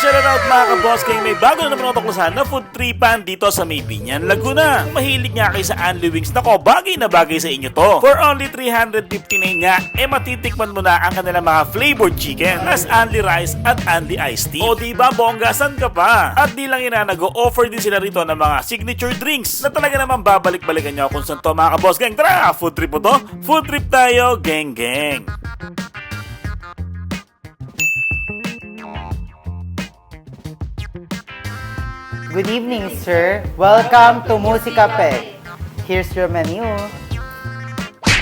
shout out mga ka-boss gang, may bago na naman natuklasan na food tripan dito sa May Binyan, Laguna. Mahilig nga kayo sa Anli Wings, nako bagay na bagay sa inyo to. For only 359 nga, matitikman mo na ang kanilang mga flavored chicken, plus Anli Rice at Anli Iced Tea. O diba bongga, san ka pa? At di lang ina, nag-o-offer din sila rito ng mga signature drinks na talaga naman babalik-balikan nyo kung saan to mga ka-boss gang. Tara, food trip mo to? Food trip tayo, gang gang. Good evening, sir. Welcome to Musikape. Here's your menu.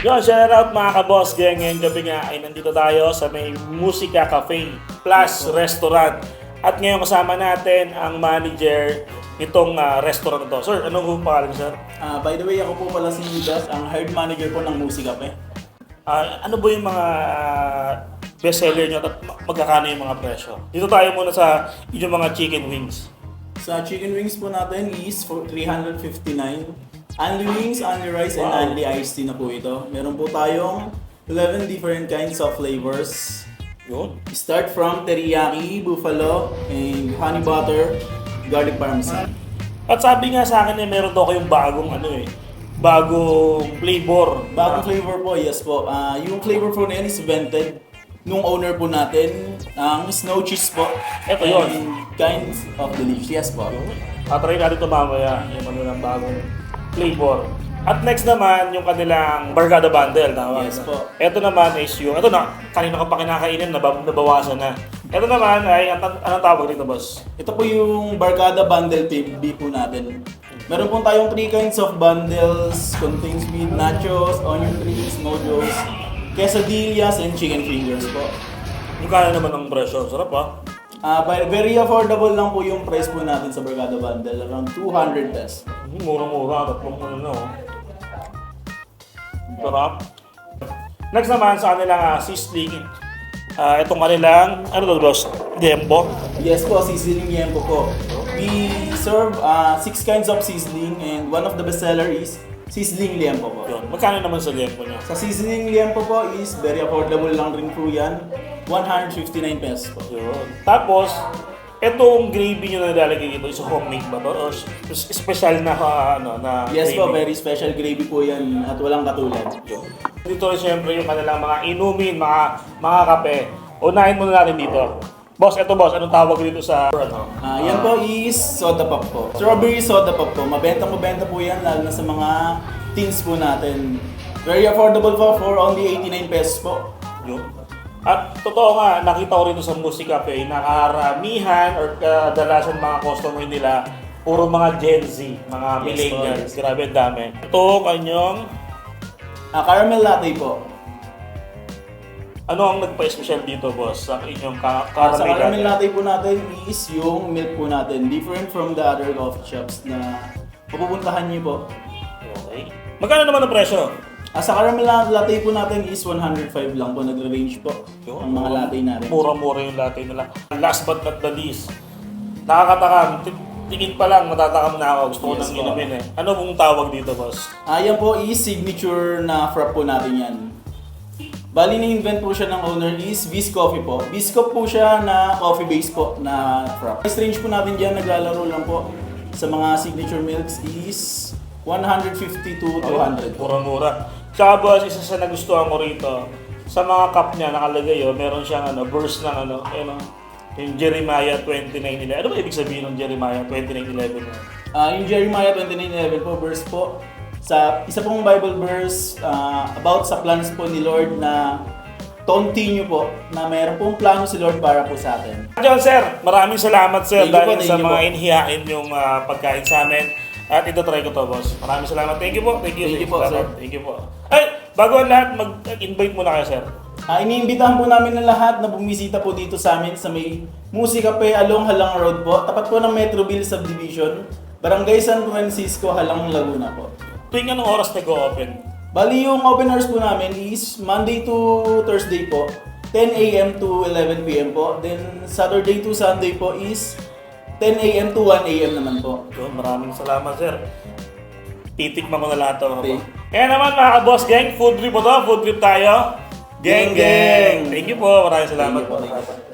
Yo, shout out mga ka-boss gang. Ngayong gabi nga ay nandito tayo sa may Musika Cafe plus Restaurant. At ngayon kasama natin ang manager nitong restaurant na to. Sir, anong po pangalan, sir? By the way, ako po pala si Judas, ang hired manager po ng Musikape. Ano ba yung mga bestseller nyo at magkakano yung mga presyo? Dito tayo muna sa inyong mga chicken wings. Sa chicken wings po natin is for 359. Only wings, only rice, and only iced tea na po ito. Meron po tayong 11 different kinds of flavors. Yun. Start from teriyaki, buffalo, and honey butter, garlic parmesan. At sabi nga sa akin meron daw kayong bagong bagong flavor. Bagong flavor po, yes po. Yung flavor po na yan is invented nung owner po natin, ang snow cheese po. Ito yun. And kinds of delicious po. Try natin ito mamaya, yung ng bagong flavor. At next naman, yung kanilang Barkada Bundle. Tawag. Yes po. Ito naman is yung, ito na, kanina ko pa kinakainin, nabawasan na. Ito naman ay, anong tawag dito, boss? Ito po yung Barkada Bundle B po natin. Meron po tayong 3 kinds of bundles, contains with nachos, onion rings, mojos, quesadillas, and chicken fingers po. Magkano naman ang presyo? Sarap Very affordable lang po yung price po natin sa Barkada Bundle, around 200 pesos. Mura-mura, tatlong Sarap. Next naman sa kanilang sizzling. Itong kanilang, ano to, boss? Dempo. Yes po, sizzling yempo po. We serve 6 kinds of sizzling, and one of the bestseller is sizzling liempo po. Yun. Magkano naman sa dempo niya? Sa sizzling liempo po is very affordable lang rin po yan. 159 pesos po. Yun. Tapos, itong gravy nyo na nilalagay dito is homemade ba to? Or special na, na Yes gravy? po, very special gravy po yan at walang katulad. Dito rin siyempre yung kanilang mga inumin, mga kape. Unahin muna natin dito. Boss, anong tawag dito sa Yan po is soda pop po. Strawberry soda pop po. Mabenta po yan lalo na sa mga teens po natin. Very affordable po for only 89 pesos po. Yun. At totoo nga, nakita ko rito sa Musika Cafe, nakaramihan or kadalasan mga customer nila, puro mga Gen Z, mga millennials. Grabe, ang dami. Ito, kanyang, Caramel latte po. ano ang nagpa-special dito, boss, sa inyong Sa caramel caramel latte? latte po natin is yung milk po natin. Different from the other coffee shops na pupuntahan niyo po. Okay. Magkano naman ang presyo? Sa caramel latte po natin is 105 lang po. Nagre-range po ang mga latte natin. Mura-mura yung latte nila. Last but not the least, nakakatakam. Tingin pa lang, matatakam na ako. Gusto ko nang inumin Ano pong tawag dito, boss? Yan po is signature na frap po natin yan. Bali na-invent po siya ng owner is Viz Coffee po. Biscuit po siya na coffee base po na frap. Price range po natin dyan, naglalaro lang po sa mga signature milks is 150 to 200. Mura-mura. Tsaka boss, isa sa nagustuhan ko rito, sa mga cup niya nakalagay meron siyang burst ng yung Jeremiah 29:11. Ano ba ibig sabihin ng Jeremiah 29:11? Yung Jeremiah 29:11 po, verse po, sa isa pong Bible verse about sa plans po ni Lord na continue po, na mayroon pong plano si Lord para po sa atin. John, sir, maraming salamat, sir, Thank you dahil po, sa thank you mga po. inhihain yung pagkain sa amin. At ito try ko to, boss. Maraming salamat. Thank you po. Thank you po, sir. Thank you po. Ay, bago ang lahat, mag-invite muna kayo, sir. Iniimbitahan po namin ng lahat na bumisita po dito sa amin sa may Musikape along Halang Road po. Tapat po ng Metroville Subdivision, Barangay San Francisco, Halang, Laguna po. Tuwing anong oras nag-o-open? Bali yung open hours po namin is Monday to Thursday po, 10 a.m. to 11 p.m. po. Then Saturday to Sunday po is 10 a.m. to 1 a.m. naman po. Yun, maraming salamat, sir. Titikman ko na lahat to. Okay. Kaya naman mga ka-boss gang, food trip po to. Food trip tayo. Gang, gang! Thank you po. Maraming salamat po. Thank you po.